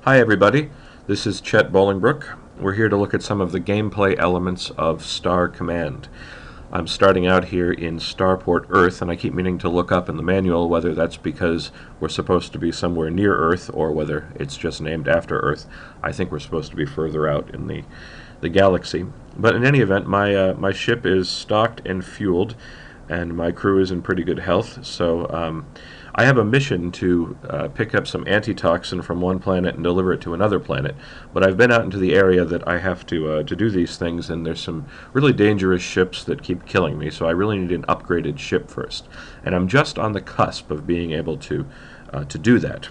Hi everybody, this is Chet Bolingbrook. We're here to look at some of the gameplay elements of Star Command. I'm starting out here in Starport Earth, and I keep meaning to look up in the manual whether that's because we're supposed to be somewhere near Earth or whether it's just named after Earth. I think we're supposed to be further out in the galaxy. But in any event, my ship is stocked and fueled, and my crew is in pretty good health, so I have a mission to pick up some antitoxin from one planet and deliver it to another planet, but I've been out into the area that I have to do these things, and there's some really dangerous ships that keep killing me, so I really need an upgraded ship first. And I'm just on the cusp of being able to do that.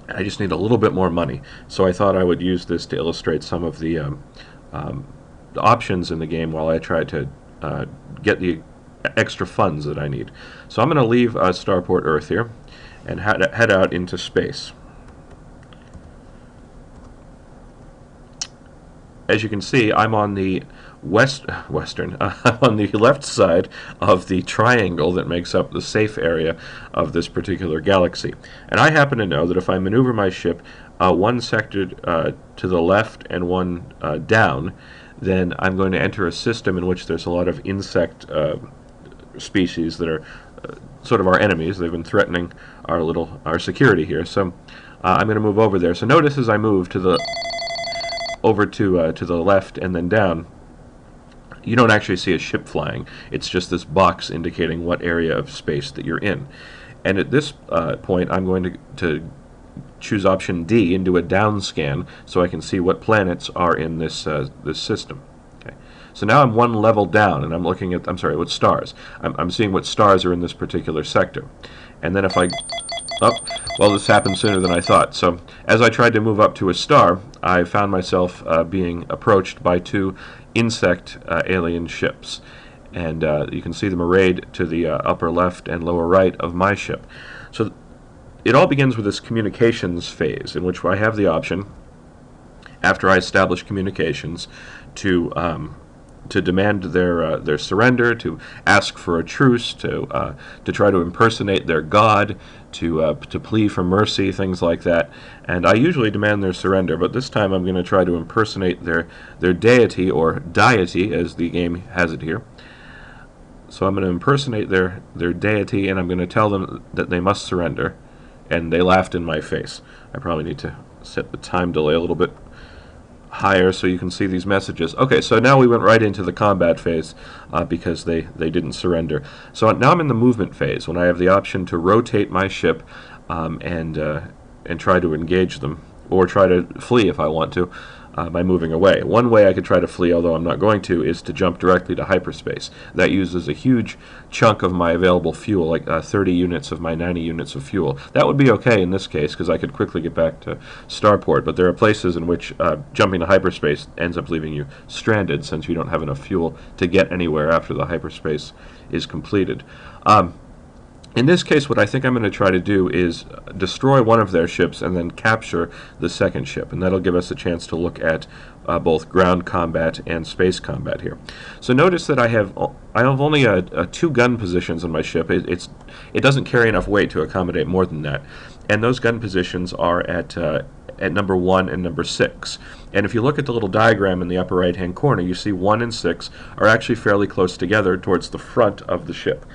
I just need a little bit more money, so I thought I would use this to illustrate some of the options in the game while I try to get the extra funds that I need. So I'm going to leave Starport Earth here and head out into space. As you can see, I'm on the I'm on the left side of the triangle that makes up the safe area of this particular galaxy. And I happen to know that if I maneuver my ship one sector to the left and one down, then I'm going to enter a system in which there's a lot of insect species that are sort of our enemies. They've been threatening our security here. So I'm going to move over there. So notice as I move to the left and then down, you don't actually see a ship flying. It's just this box indicating what area of space that you're in. And at this point, I'm going to choose option D and do a down scan so I can see what planets are in this system. Okay. So now I'm one level down, and I'm looking at, what stars. I'm seeing what stars are in this particular sector. And then if I, well, this happened sooner than I thought. So as I tried to move up to a star, I found myself being approached by two insect alien ships. And you can see them arrayed to the upper left and lower right of my ship. So it all begins with this communications phase, in which I have the option, after I establish communications, to demand their surrender, to ask for a truce, to try to impersonate their god, to plea for mercy, things like that. And I usually demand their surrender, but this time I'm going to try to impersonate their deity, or deity, as the game has it here. So I'm going to impersonate their deity, and I'm going to tell them that they must surrender. And they laughed in my face. I probably need to set the time delay a little bit higher so you can see these messages. Okay, so now we went right into the combat phase because they didn't surrender. So now I'm in the movement phase, when I have the option to rotate my ship and try to engage them, or try to flee if I want to by moving away. One way I could try to flee, although I'm not going to, is to jump directly to hyperspace. That uses a huge chunk of my available fuel, like 30 units of my 90 units of fuel. That would be okay in this case, because I could quickly get back to Starport, but there are places in which jumping to hyperspace ends up leaving you stranded, since you don't have enough fuel to get anywhere after the hyperspace is completed. In this case, what I think I'm going to try to do is destroy one of their ships and then capture the second ship, and that'll give us a chance to look at both ground combat and space combat here. So notice that I have only two gun positions on my ship. It doesn't carry enough weight to accommodate more than that, and those gun positions are at number 1 and number 6. And if you look at the little diagram in the upper right hand corner, you see 1 and 6 are actually fairly close together towards the front of the ship.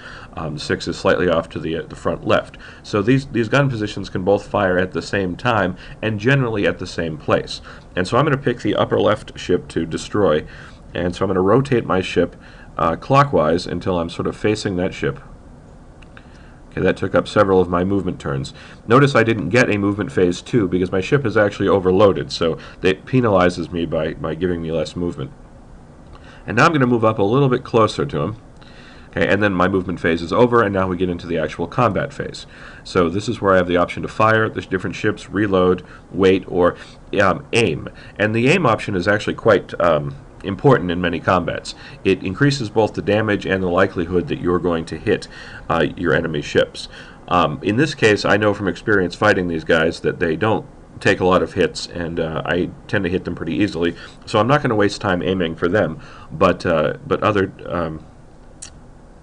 6 is slightly off to the front left. So these gun positions can both fire at the same time and generally at the same place. And so I'm going to pick the upper left ship to destroy, and so I'm going to rotate my ship clockwise until I'm sort of facing that ship. Okay, that took up several of my movement turns. Notice I didn't get a movement phase 2 because my ship is actually overloaded, so it penalizes me by giving me less movement. And now I'm going to move up a little bit closer to him. Okay, and then my movement phase is over, and now we get into the actual combat phase. So this is where I have the option to fire the different ships, reload, wait, or aim. And the aim option is actually quite important in many combats. It increases both the damage and the likelihood that you're going to hit your enemy ships. In this case, I know from experience fighting these guys that they don't take a lot of hits, and I tend to hit them pretty easily. So I'm not going to waste time aiming for them, but other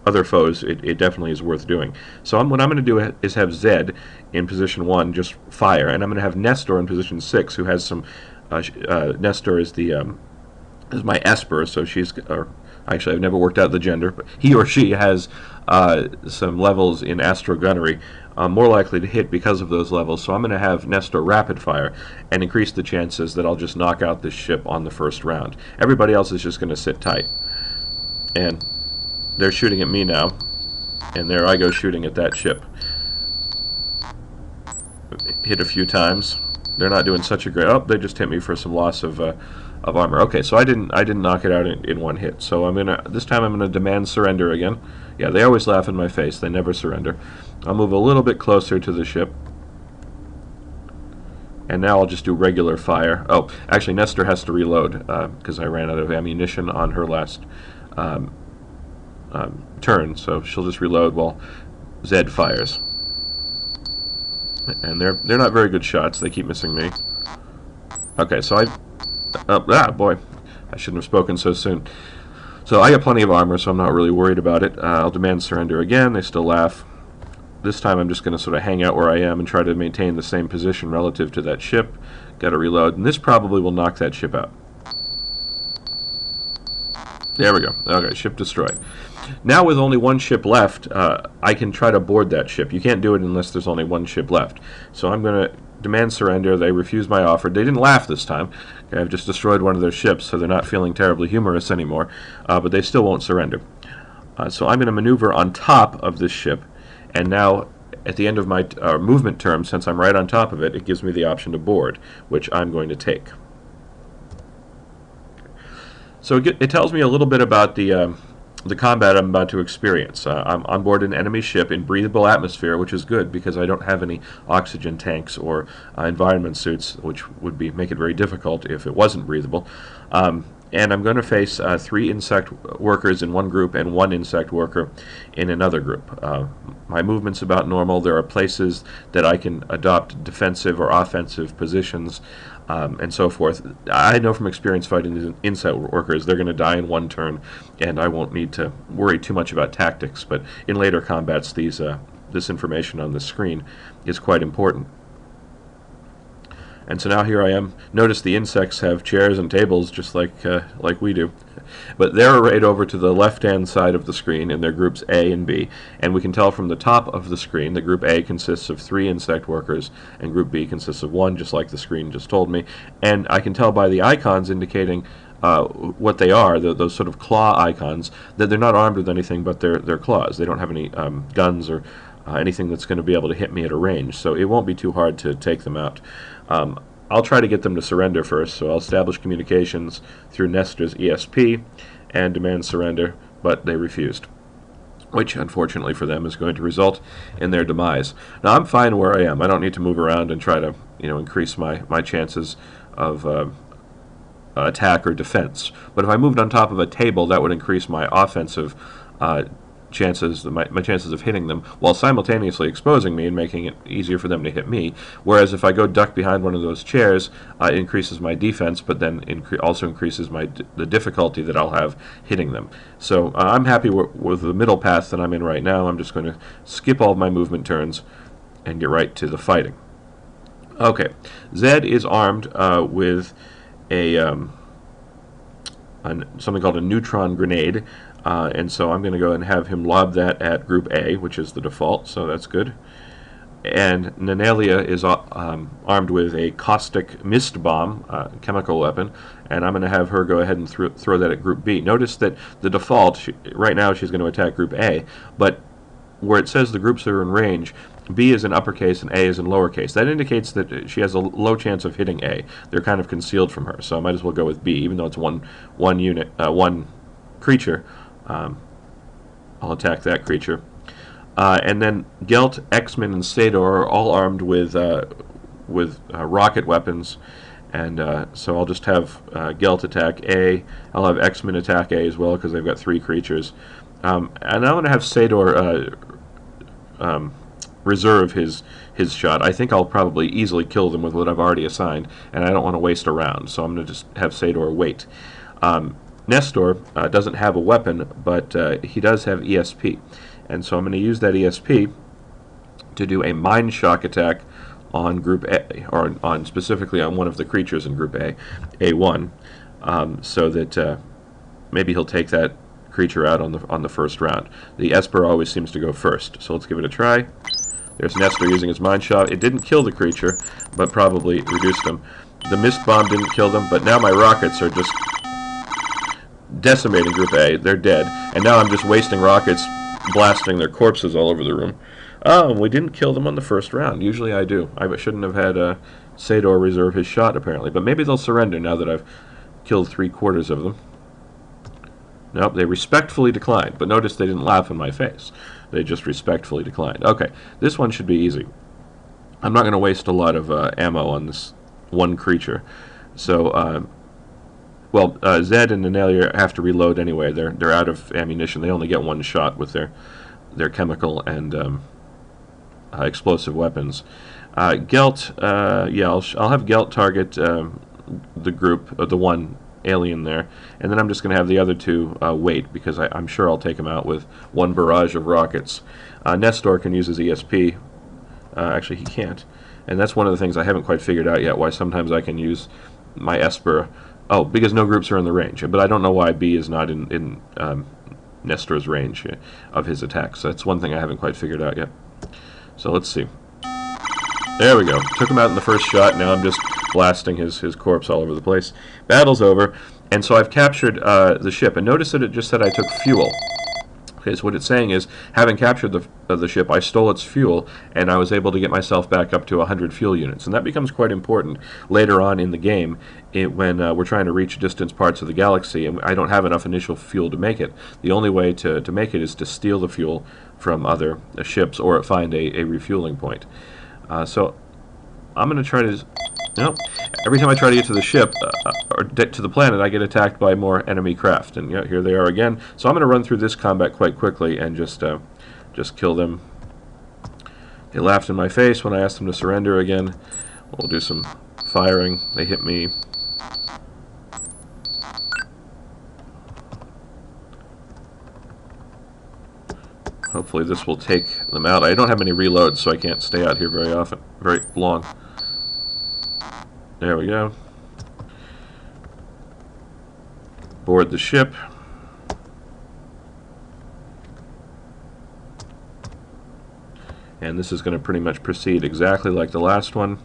other foes, it definitely is worth doing. So what I'm going to do is have Zed in position 1, just fire, and I'm going to have Nestor in position 6, who has some. Nestor is the is my Esper, so she's. Actually, I've never worked out the gender, but he or she has some levels in Astro Gunnery, more likely to hit because of those levels. So I'm going to have Nestor rapid fire and increase the chances that I'll just knock out this ship on the first round. Everybody else is just going to sit tight. And they're shooting at me now, and there I go shooting at that ship. Hit a few times. They're not doing such a great. Oh, they just hit me for some loss of armor. Okay, so I didn't knock it out in one hit. So this time I'm gonna demand surrender again. Yeah, they always laugh in my face. They never surrender. I'll move a little bit closer to the ship, and now I'll just do regular fire. Oh, actually, Nestor has to reload because I ran out of ammunition on her last turn. So she'll just reload while Zed fires. And they're not very good shots. They keep missing me. Okay, so boy, I shouldn't have spoken so soon. So I got plenty of armor, so I'm not really worried about it. I'll demand surrender again. They still laugh. This time I'm just going to sort of hang out where I am and try to maintain the same position relative to that ship. Got to reload, and this probably will knock that ship out. There we go. Okay, ship destroyed. Now with only one ship left, I can try to board that ship. You can't do it unless there's only one ship left. So I'm going to demand surrender. They refuse my offer. They didn't laugh this time. Okay, I've just destroyed one of their ships, so they're not feeling terribly humorous anymore, but they still won't surrender. So I'm going to maneuver on top of this ship, and now at the end of my movement term, since I'm right on top of it, it gives me the option to board, which I'm going to take. So it tells me a little bit about the combat I'm about to experience. I'm on board an enemy ship in breathable atmosphere, which is good because I don't have any oxygen tanks or environment suits, which would make it very difficult if it wasn't breathable. And I'm going to face 3 insect workers in one group and 1 insect worker in another group. My movement's about normal. There are places that I can adopt defensive or offensive positions, and so forth. I know from experience fighting these insect workers, they're going to die in one turn, and I won't need to worry too much about tactics. But in later combats, this information on the screen is quite important. And so now here I am. Notice the insects have chairs and tables just like we do. But they're arrayed over to the left-hand side of the screen in their groups A and B. And we can tell from the top of the screen that Group A consists of 3 insect workers and Group B consists of 1, just like the screen just told me. And I can tell by the icons indicating what they are, those sort of claw icons, that they're not armed with anything but their claws. They don't have any guns or anything that's going to be able to hit me at a range. So it won't be too hard to take them out. I'll try to get them to surrender first, so I'll establish communications through Nestor's ESP and demand surrender, but they refused, which unfortunately for them is going to result in their demise. Now I'm fine where I am. I don't need to move around and try to increase my chances of attack or defense. But if I moved on top of a table, that would increase my offensive chances, my chances of hitting them, while simultaneously exposing me and making it easier for them to hit me. Whereas if I go duck behind one of those chairs, it increases my defense, but then also increases the difficulty that I'll have hitting them. So I'm happy with the middle path that I'm in right now. I'm just going to skip all of my movement turns and get right to the fighting. Okay, Zed is armed with something called a neutron grenade. And so I'm going to go and have him lob that at Group A, which is the default, so that's good. And Nanelia is armed with a caustic mist bomb, chemical weapon, and I'm going to have her go ahead and throw that at Group B. Notice that the default, right now she's going to attack Group A, but where it says the groups are in range, B is in uppercase and A is in lowercase. That indicates that she has a low chance of hitting A. They're kind of concealed from her, so I might as well go with B, even though it's one creature. I'll attack that creature. And then Gelt, X-Men, and Sador are all armed with rocket weapons. And so I'll just have Gelt attack A. I'll have X-Men attack A as well because they've got 3 creatures. And I'm going to have Sador reserve his shot. I think I'll probably easily kill them with what I've already assigned, and I don't want to waste a round, so I'm going to just have Sador wait. Nestor doesn't have a weapon, but he does have ESP. And so I'm going to use that ESP to do a Mind Shock attack on Group A, or on specifically on one of the creatures in Group A, A1, so that maybe he'll take that creature out on the first round. The Esper always seems to go first, so let's give it a try. There's Nestor using his Mind Shock. It didn't kill the creature, but probably reduced him. The Mist Bomb didn't kill them, but now my rockets are just decimating Group A. They're dead, and now I'm just wasting rockets, blasting their corpses all over the room. Oh, we didn't kill them on the first round. Usually I do. I shouldn't have had Sador reserve his shot, apparently. But maybe they'll surrender now that I've killed 3/4 of them. Nope, they respectfully declined. But notice they didn't laugh in my face. They just respectfully declined. Okay, this one should be easy. I'm not going to waste a lot of ammo on this one creature. So, Zed and Nenelia have to reload anyway. They're out of ammunition. They only get one shot with their chemical and explosive weapons. Gelt, yeah, I'll have Gelt target the group, the one alien there, and then I'm just going to have the other two wait, because I'm sure I'll take them out with one barrage of rockets. Nestor can use his ESP. Actually, he can't. And that's one of the things I haven't quite figured out yet, why sometimes I can use my Esper. Oh, because no groups are in the range. But I don't know why B is not in Nestor's range of his attacks. So that's one thing I haven't quite figured out yet. So let's see. There we go. Took him out in the first shot. Now I'm just blasting his corpse all over the place. Battle's over. And so I've captured the ship. And notice that it just said I took fuel. Okay, so what it's saying is, having captured the ship, I stole its fuel, and I was able to get myself back up to 100 fuel units. And that becomes quite important later on in the game when we're trying to reach distant parts of the galaxy, and I don't have enough initial fuel to make it. The only way to make it is to steal the fuel from other ships or find a refueling point. So I'm going to try to... Nope. Every time I try to get to the ship, or to the planet, I get attacked by more enemy craft. And yeah, here they are again. So I'm going to run through this combat quite quickly and just kill them. They laughed in my face when I asked them to surrender again. We'll do some firing. They hit me. Hopefully this will take them out. I don't have any reloads, so I can't stay out here very long. There we go. Board the ship. And this is going to pretty much proceed exactly like the last one.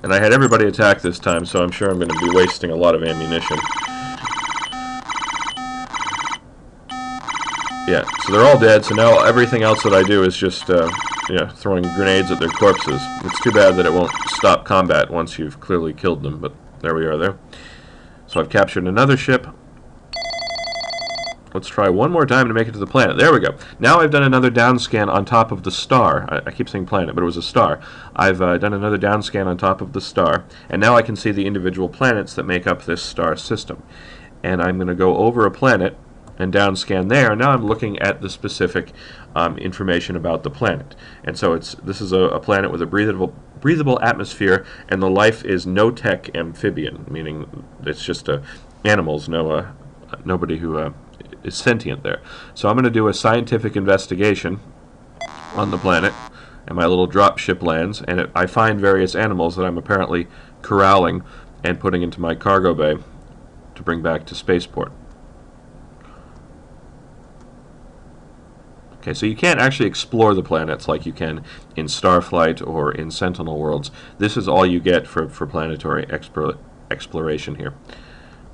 And I had everybody attack this time, so I'm sure I'm going to be wasting a lot of ammunition. Yeah, so they're all dead, so now everything else that I do is just throwing grenades at their corpses. It's too bad that it won't stop combat once you've clearly killed them, but there we are there. So I've captured another ship. Let's try one more time to make it to the planet. There we go. Now I've done another down scan on top of the star. I keep saying planet, but it was a star. I've done another down scan on top of the star, and now I can see the individual planets that make up this star system. And I'm going to go over a planet and down scan there. Now I'm looking at the specific information about the planet. And so this is a planet with a breathable atmosphere, and the life is no-tech amphibian, meaning it's just animals, nobody who is sentient there. So I'm going to do a scientific investigation on the planet, and my little drop ship lands, and I find various animals that I'm apparently corralling and putting into my cargo bay to bring back to spaceport. Okay, so you can't actually explore the planets like you can in Starflight or in Sentinel Worlds. This is all you get for planetary exploration here.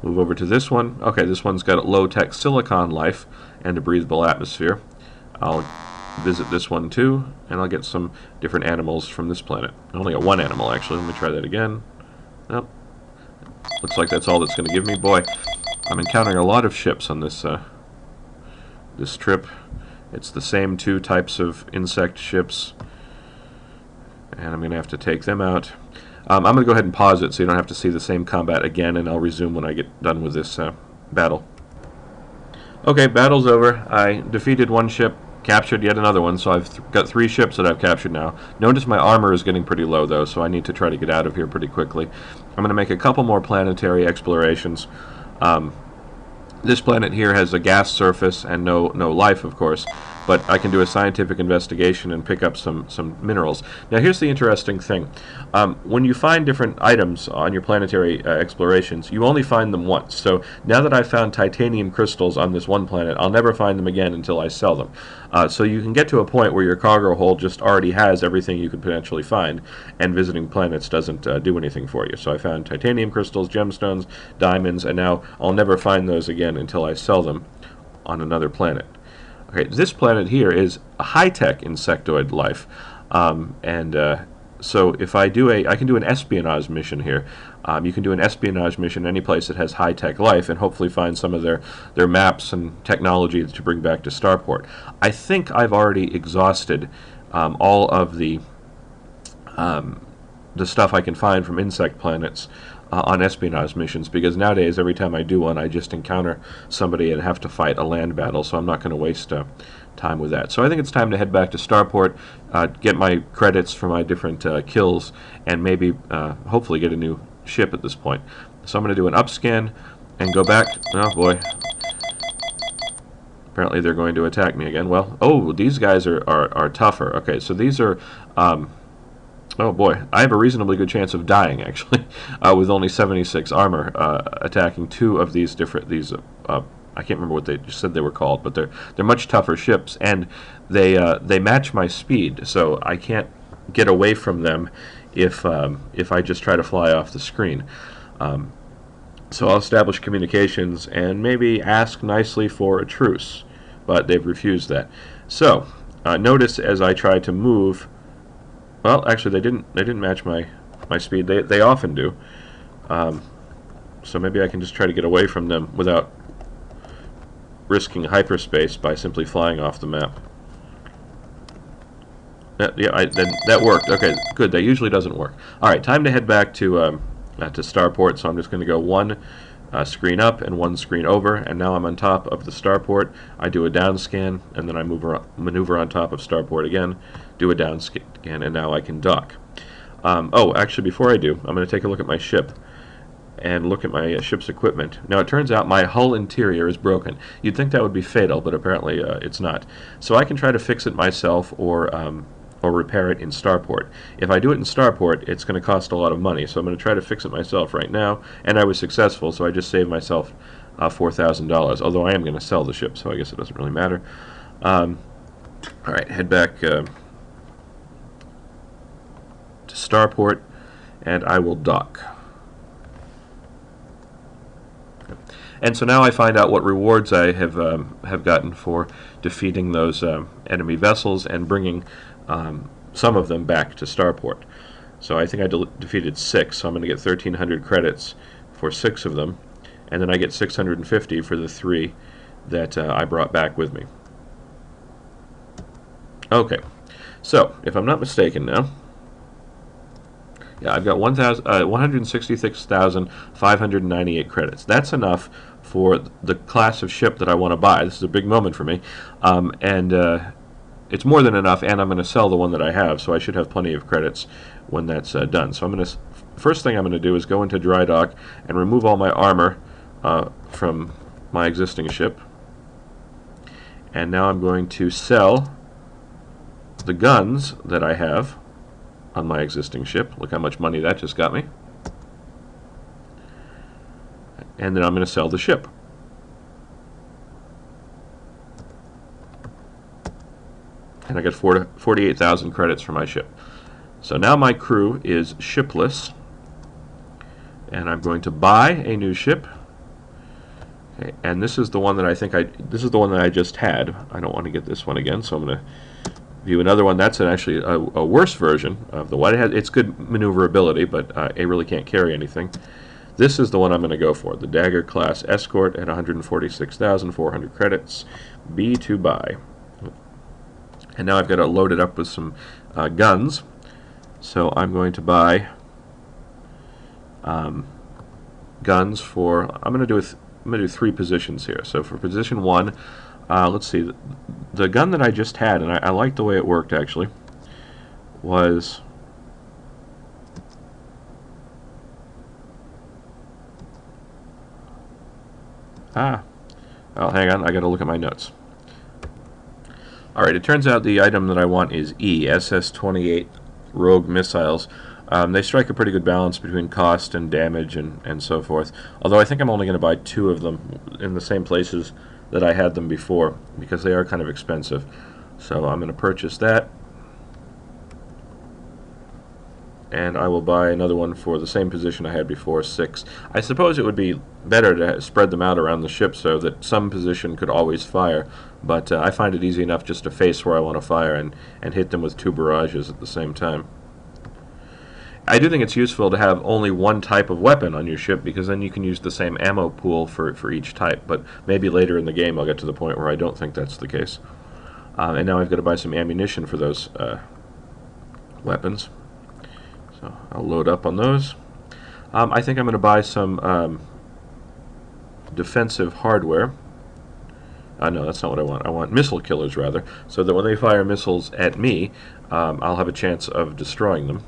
Move over to this one. Okay, this one's got low-tech silicon life and a breathable atmosphere. I'll visit this one too, and I'll get some different animals from this planet. I only got one animal, actually. Let me try that again. Nope. Looks like that's all that's going to give me. Boy, I'm encountering a lot of ships on this this trip. It's the same two types of insect ships, and I'm going to have to take them out. I'm going to go ahead and pause it so you don't have to see the same combat again, and I'll resume when I get done with this battle. Okay, battle's over. I defeated one ship, captured yet another one, so I've got 3 ships that I've captured now. Notice my armor is getting pretty low, though, so I need to try to get out of here pretty quickly. I'm going to make a couple more planetary explorations. This planet here has a gas surface and no life, of course, but I can do a scientific investigation and pick up some minerals. Now, here's the interesting thing. When you find different items on your planetary explorations, you only find them once. So now that I've found titanium crystals on this one planet, I'll never find them again until I sell them. So you can get to a point where your cargo hold just already has everything you could potentially find, and visiting planets doesn't do anything for you. So I found titanium crystals, gemstones, diamonds, and now I'll never find those again until I sell them on another planet. Okay, this planet here is a high-tech insectoid life, so if I can do an espionage mission here. You can do an espionage mission any place that has high-tech life, and hopefully find some of their maps and technology to bring back to Starport. I think I've already exhausted all of the stuff I can find from insect planets on espionage missions, because nowadays every time I do one I just encounter somebody and have to fight a land battle, so I'm not going to waste time with that. So I think it's time to head back to Starport, get my credits for my different kills, and maybe hopefully get a new ship at this point. So I'm going to do an upscan and go back. Oh boy. Apparently they're going to attack me again. Well, oh, these guys are tougher. Okay, so these are oh boy, I have a reasonably good chance of dying, actually, with only 76 armor, attacking 2 of these I can't remember what they said they were called, but they're much tougher ships, and they match my speed, so I can't get away from them if I just try to fly off the screen. So I'll establish communications and maybe ask nicely for a truce, but they've refused that. So notice as I try to move. Well, actually, they didn't match my speed. They often do. So maybe I can just try to get away from them without risking hyperspace by simply flying off the map. That worked. Okay, good. That usually doesn't work. All right, time to head back to Starport. So I'm just going to go 1 screen up and 1 screen over, and now I'm on top of the Starport. I do a down scan, and then I maneuver on top of Starport again, do a down scan, and now I can dock. Oh, actually, before I do, I'm going to take a look at my ship and look at my ship's equipment. Now, it turns out my hull interior is broken. You'd think that would be fatal, but apparently it's not. So I can try to fix it myself or repair it in Starport. If I do it in Starport, it's going to cost a lot of money, so I'm going to try to fix it myself right now, and I was successful, so I just saved myself $4,000, although I am going to sell the ship, so I guess it doesn't really matter. Alright, head back to Starport, and I will dock. And so now I find out what rewards I have gotten for defeating those enemy vessels and bringing some of them back to Starport. So I think I defeated 6, so I'm going to get 1,300 credits for 6 of them, and then I get 650 for the 3 that I brought back with me. Okay, so if I'm not mistaken now, yeah, I've got 166,598 credits. That's enough for the class of ship that I want to buy. This is a big moment for me, and it's more than enough, and I'm going to sell the one that I have, so I should have plenty of credits when that's done. So I'm going to, first thing I'm going to do is go into dry dock and remove all my armor from my existing ship, and now I'm going to sell the guns that I have on my existing ship. Look how much money that just got me. And then I'm going to sell the ship. And I got 48,000 credits for my ship. So now my crew is shipless, and I'm going to buy a new ship. Okay, and this is the one that this is the one that I just had. I don't want to get this one again, so I'm going to view another one. That's actually a worse version of the one. It's good maneuverability, but it really can't carry anything. This is the one I'm going to go for, the Dagger class Escort at 146,400 credits. B to buy. And now I've got to load it up with some guns. So I'm going to buy guns for. I'm going to do 3 positions here. So for position 1, let's see, the gun that I just had, and I liked the way it worked actually, was well, hang on, I gotta look at my notes. Alright, it turns out the item that I want is SS-28 Rogue missiles. They strike a pretty good balance between cost and damage and so forth, although I think I'm only going to buy 2 of them in the same places that I had them before, because they are kind of expensive. So I'm going to purchase that, and I will buy another one for the same position I had before, 6. I suppose it would be better to spread them out around the ship so that some position could always fire, but I find it easy enough just to face where I want to fire and hit them with 2 barrages at the same time. I do think it's useful to have only one type of weapon on your ship, because then you can use the same ammo pool for each type, but maybe later in the game I'll get to the point where I don't think that's the case. And now I've got to buy some ammunition for those weapons. So I'll load up on those. I think I'm going to buy some defensive hardware. No, that's not what I want. I want missile killers, rather, so that when they fire missiles at me, I'll have a chance of destroying them.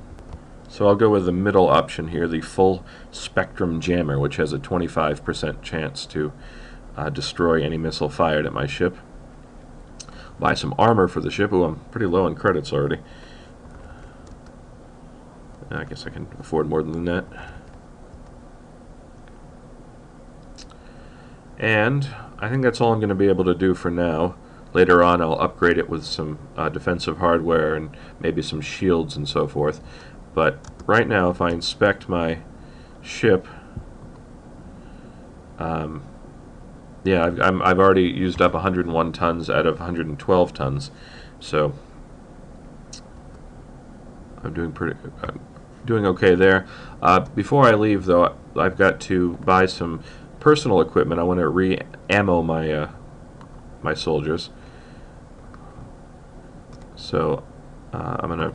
So I'll go with the middle option here, the full spectrum jammer, which has a 25% chance to destroy any missile fired at my ship. Buy some armor for the ship. Ooh, I'm pretty low on credits already. I guess I can afford more than that. And I think that's all I'm going to be able to do for now. Later on I'll upgrade it with some defensive hardware and maybe some shields and so forth. But right now, if I inspect my ship, yeah, I've already used up 101 tons out of 112 tons, so I'm doing okay there. Before I leave, though, I've got to buy some personal equipment. I want to re-ammo my my soldiers, so I'm going to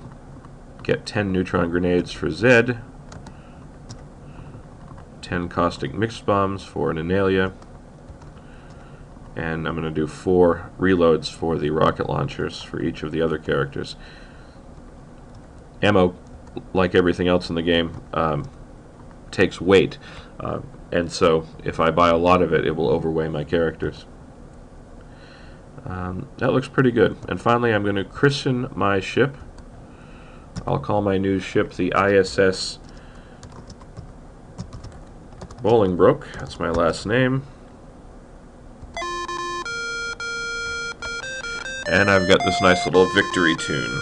get 10 neutron grenades for Zed, 10 caustic mixed bombs for Nanalia, and I'm going to do 4 reloads for the rocket launchers for each of the other characters. Ammo, like everything else in the game, takes weight, and so if I buy a lot of it, it will overweigh my characters. That looks pretty good. And finally, I'm going to christen my ship. I'll call my new ship the ISS Bolingbroke. That's my last name. And I've got this nice little victory tune.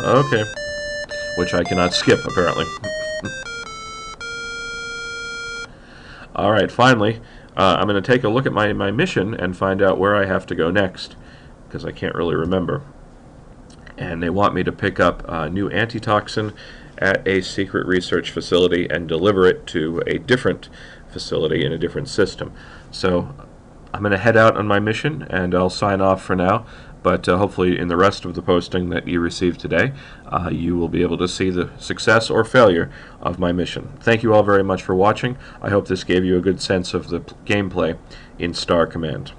Okay. Which I cannot skip, apparently. Alright, finally, I'm going to take a look at my mission and find out where I have to go next, because I can't really remember. And they want me to pick up a new antitoxin at a secret research facility and deliver it to a different facility in a different system. So I'm going to head out on my mission, and I'll sign off for now. But hopefully in the rest of the posting that you receive today, you will be able to see the success or failure of my mission. Thank you all very much for watching. I hope this gave you a good sense of the gameplay in Star Command.